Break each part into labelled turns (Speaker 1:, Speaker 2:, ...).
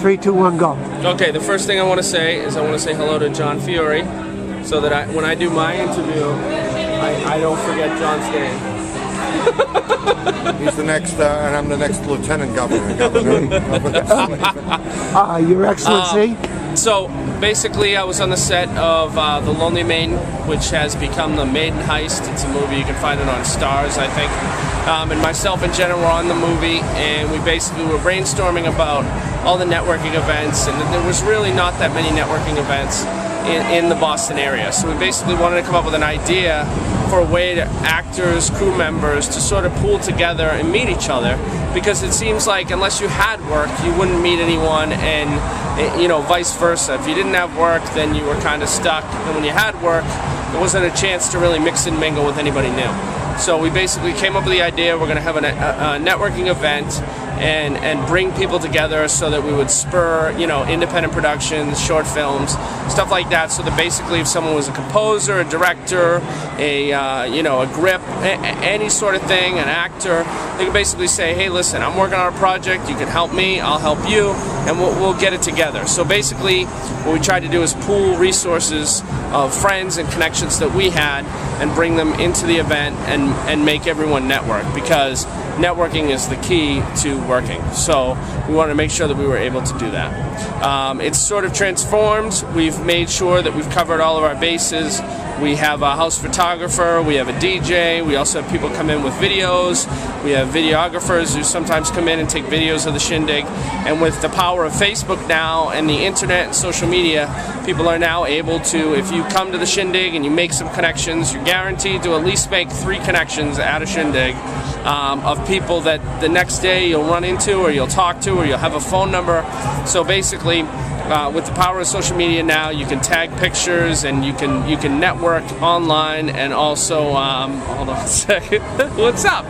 Speaker 1: 3, 2, 1, go.
Speaker 2: Okay, the first thing I want to say is I want to say hello to John Fiore, so that when I do my interview, I don't forget John's name.
Speaker 3: He's the next, and I'm the next lieutenant governor.
Speaker 1: Your Excellency.
Speaker 2: So basically, I was on the set of The Lonely Maiden, which has become The Maiden Heist. It's a movie, you can find it on Stars, I think. And myself and Jenna were on the movie, and we basically were brainstorming about all the networking events, and there was really not that many networking events in the Boston area. So we basically wanted to come up with an idea for a way to actors, crew members, to sort of pool together and meet each other, because it seems like unless you had work, you wouldn't meet anyone, and you know, vice versa. If you didn't have work, then you were kind of stuck, and when you had work, there wasn't a chance to really mix and mingle with anybody new. So we basically came up with the idea we're going to have a networking event and bring people together so that we would spur, you know, independent productions, short films, stuff like that, so that basically if someone was a composer, a director, you know, a grip, any sort of thing, an actor, they could basically say, hey, listen, I'm working on a project, you can help me, I'll help you, and we'll get it together. So basically what we tried to do is pool resources of friends and connections that we had and bring them into the event and make everyone network, because networking is the key to working. So we wanted to make sure that we were able to do that. It's sort of transformed. We've made sure that we've covered all of our bases. We have a house photographer, we have a DJ, we also have people come in with videos, we have videographers who sometimes come in and take videos of the Shindig, and with the power of Facebook now and the internet and social media, people are now able to, if you come to the Shindig and you make some connections, you're guaranteed to at least make 3 connections at a Shindig of people that the next day you'll run into or you'll talk to or you'll have a phone number. So basically, with the power of social media now, you can tag pictures and you can network online, and also hold on a second. What's up?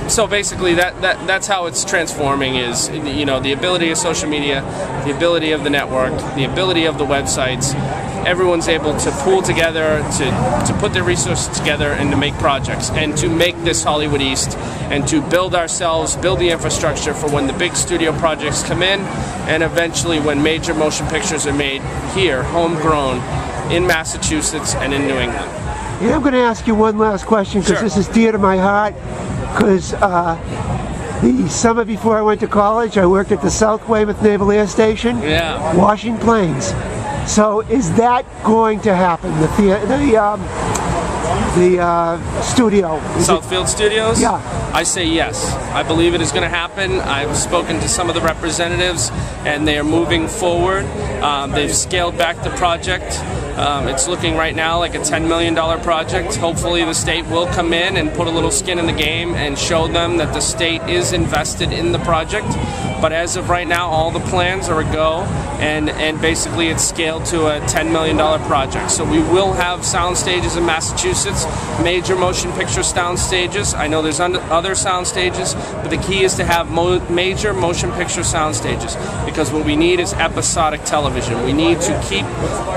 Speaker 2: So basically, that's how it's transforming. Is, you know, the ability of social media, the ability of the network, the ability of the websites. Everyone's able to pool together, to put their resources together, and to make projects, and to make this Hollywood East, and to build ourselves, build the infrastructure for when the big studio projects come in, and eventually when major motion pictures are made here, homegrown, in Massachusetts and in New England.
Speaker 1: Yeah, I'm going to ask you one last question, because
Speaker 2: Sure.
Speaker 1: this is dear to my heart, because the summer before I went to college, I worked at the South Weymouth Naval Air Station,
Speaker 2: Yeah.
Speaker 1: washing planes. So is that going to happen? The studio?
Speaker 2: Southfield Studios?
Speaker 1: Yeah.
Speaker 2: I say yes. I believe it is going to happen. I've spoken to some of the representatives, and they are moving forward. They've scaled back the project. It's looking right now like a $10 million project. Hopefully the state will come in and put a little skin in the game and show them that the state is invested in the project. But as of right now, all the plans are a go, and basically it's scaled to a $10 million project. So we will have sound stages in Massachusetts, major motion picture sound stages. I know there's other sound stages, but the key is to have major motion picture sound stages, because what we need is episodic television. We need to keep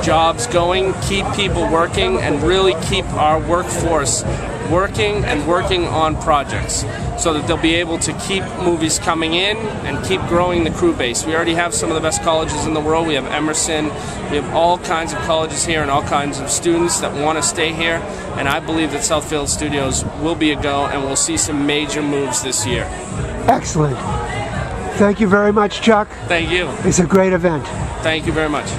Speaker 2: jobs going, keep people working, and really keep our workforce working and working on projects, so that they'll be able to keep movies coming in and keep growing the crew base. We already have some of the best colleges in the world. We have Emerson, we have all kinds of colleges here and all kinds of students that want to stay here, and I believe that Southfield Studios will be a go, and we'll see some major moves this year.
Speaker 1: Excellent. Thank you very much, Chuck.
Speaker 2: Thank you.
Speaker 1: It's a great event.
Speaker 2: Thank you very much.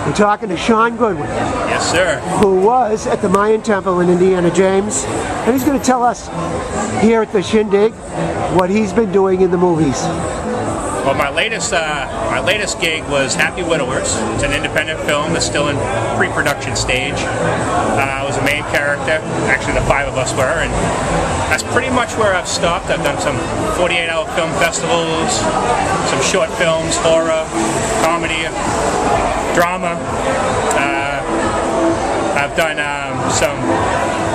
Speaker 1: We're talking to Sean Goodwin,
Speaker 4: Yes, sir.
Speaker 1: who was at the Mayan Temple in Indiana James, and he's going to tell us here at the Shindig what he's been doing in the movies.
Speaker 4: Well, my latest gig was Happy Widowers. It's an independent film that's still in pre-production stage. I was a main character. Actually, the 5 of us were, and that's pretty much where I've stopped. I've done some 48-hour film festivals, some short films, horror, comedy, drama. I've done some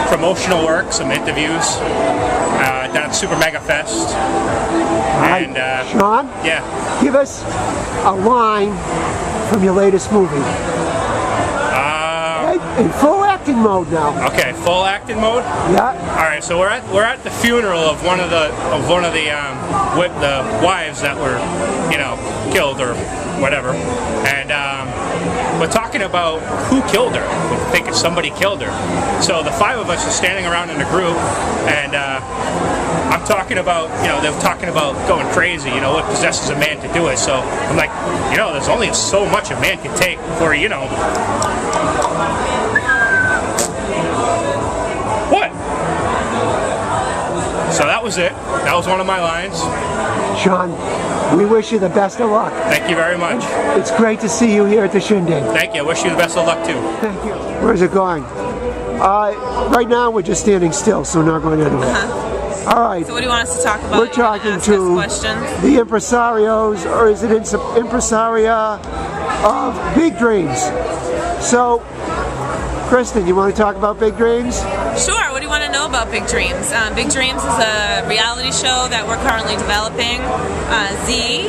Speaker 4: promotional work, some interviews. Done Super Mega Fest. And
Speaker 1: Sean?
Speaker 4: Yeah.
Speaker 1: Give us a line from your latest movie. In full acting acting mode now.
Speaker 4: Okay, full acting mode.
Speaker 1: Yeah.
Speaker 4: All right, so we're at the funeral of one of the wives that were, you know, killed or whatever, and we're talking about who killed her. We think somebody killed her. So the five of us are standing around in a group, and I'm talking about, you know, they're talking about going crazy, you know, what possesses a man to do it. So I'm like, you know, there's only so much a man can take before, you know. What? So that was it. That was one of my lines.
Speaker 1: Sean, we wish you the best of luck.
Speaker 4: Thank you very much.
Speaker 1: It's great to see you here at the Shindig.
Speaker 4: Thank you. I wish you the best of luck too.
Speaker 1: Thank you. Where's it going? Right now we're just standing still, so we're not going anywhere. All right.
Speaker 5: So what do you want us to talk about?
Speaker 1: We're talking to the impresarios, or is it impresaria of Big Dreams. So, Kristen, you want to talk about Big Dreams?
Speaker 5: Sure. What do you want to know about Big Dreams? Big Dreams is a reality show that we're currently developing. Z,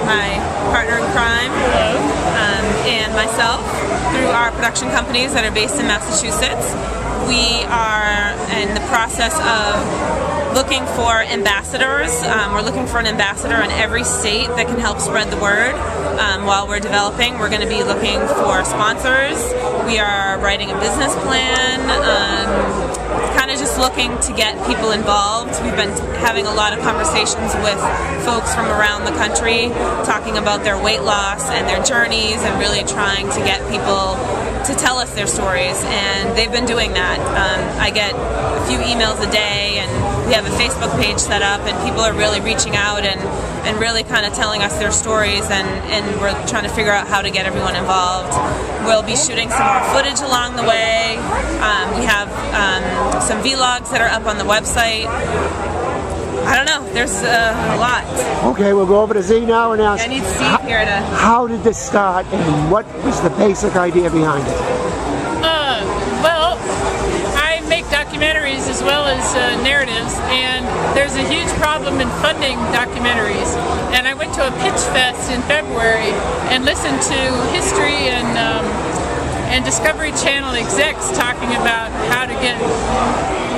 Speaker 5: my partner in crime, and myself, through our production companies that are based in Massachusetts. We are in the process of looking for ambassadors. We're looking for an ambassador in every state that can help spread the word. While we're developing, we're going to be looking for sponsors. We are writing a business plan, kind of just looking to get people involved. We've been having a lot of conversations with folks from around the country, talking about their weight loss and their journeys, and really trying to get people to tell us their stories, and they've been doing that. I get a few emails a day, and we have a Facebook page set up, and people are really reaching out and really kind of telling us their stories, and we're trying to figure out how to get everyone involved. We'll be shooting some more footage along the way. We have some vlogs that are up on the website. I don't know, there's a lot.
Speaker 1: Okay, we'll go over to Z now and ask,
Speaker 5: I need Steve here to...
Speaker 1: How did this start, and what was the basic idea behind it?
Speaker 6: Well, I make documentaries as well as narratives, and there's a huge problem in funding documentaries. And I went to a pitch fest in February and listened to history and Discovery Channel execs talking about how to get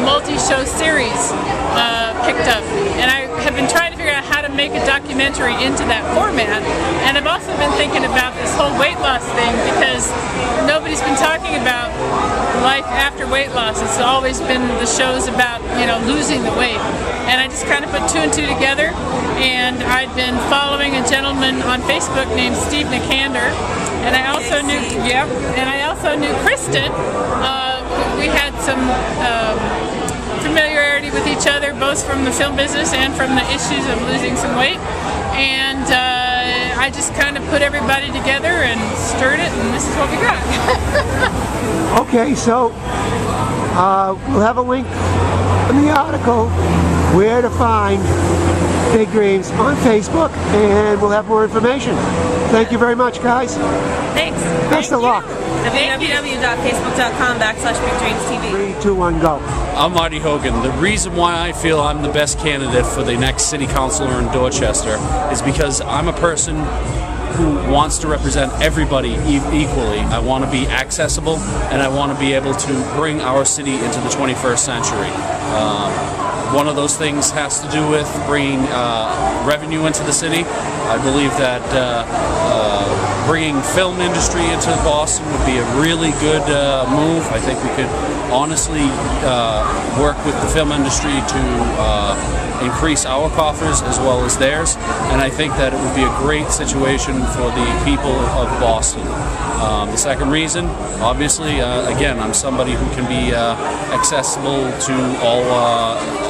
Speaker 6: multi-show series picked up, and I have been trying to figure out how to make a documentary into that format. And I've also been thinking about this whole weight loss thing, because nobody's been talking about life after weight loss. It's always been the shows about, you know, losing the weight. And I just kind of put two and two together, and I'd been following a gentleman on Facebook named Steve Nicander, and I also knew, Kristen. We had some familiarity with each other, both from the film business and from the issues of losing some weight, and I just kind of put everybody together and stirred it, and this is what we got.
Speaker 1: Okay, so we'll have a link in the article where to find Big Dreams on Facebook, and we'll have more information. Thank you very much, guys.
Speaker 5: Thanks.
Speaker 1: Best of luck.
Speaker 5: www.facebook.com/BigDreamsTV.
Speaker 1: 3, 2, 1, go.
Speaker 7: I'm Marty Hogan. The reason why I feel I'm the best candidate for the next city councilor in Dorchester is because I'm a person who wants to represent everybody equally. I want to be accessible, and I want to be able to bring our city into the 21st century. One of those things has to do with bringing revenue into the city. I believe that bringing film industry into Boston would be a really good move. I think we could honestly work with the film industry to increase our coffers as well as theirs, and I think that it would be a great situation for the people of Boston. The second reason, obviously, again, I'm somebody who can be accessible to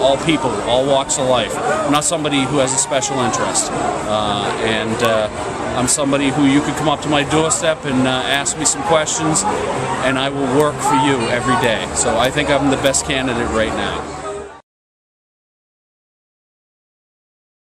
Speaker 7: all people, all walks of life. I'm not somebody who has a special interest, and I'm somebody who you could come up to my doorstep and ask me some questions, and I will work for you every day. So I think I'm the best candidate right now.